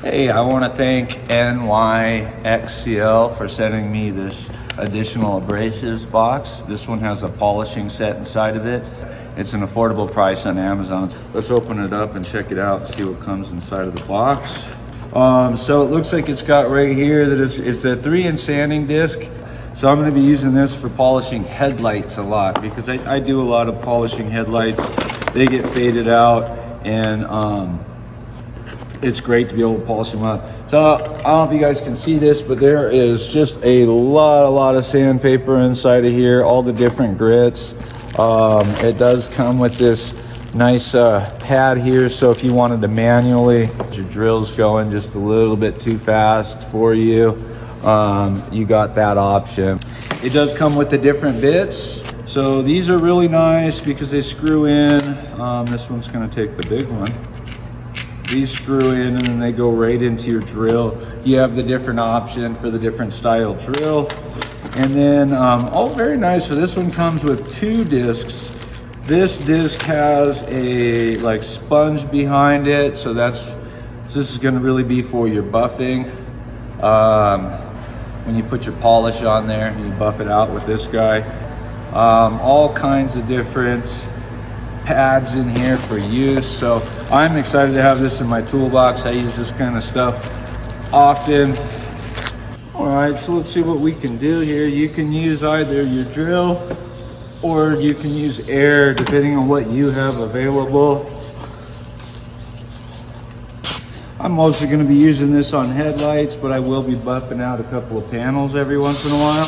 Hey, I want to thank NYXCL for sending me this additional abrasives box. This one has a polishing set inside of it. It's an affordable price on Amazon. Let's open it up and check it out and see what comes inside of the box. So it looks like it's got right here that it's a 3-inch sanding disc. So I'm going to be using this for polishing headlights a lot, because I do a lot of polishing headlights. They get faded out, and it's great to be able to polish them up. So I don't know if you guys can see this, but there is just a lot of sandpaper inside of here, all the different grits. It does come with this nice pad here, so if you wanted to manually, your drill's going just a little bit too fast for you, you got that option. It does come with the different bits. So these are really nice because they screw in. This one's going to take the big one. These screw in and then they go right into your drill. You have the different option for the different style drill. And then, oh, very nice. So this one comes with 2 discs. This disc has a like sponge behind it. So this is going to really be for your buffing. When you put your polish on there, you buff it out with this guy. All kinds of different pads in here for use. So I'm excited to have this in my toolbox. I use this kind of stuff often. All right, so let's see what we can do here. You can use either your drill or you can use air, depending on what you have available. I'm mostly going to be using this on headlights, but I will be buffing out a couple of panels every once in a while.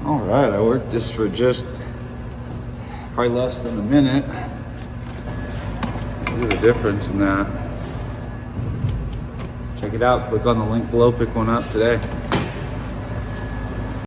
All right, I worked this for just probably less than a minute. Look at the difference in that. Check it out, click on the link below, pick one up today.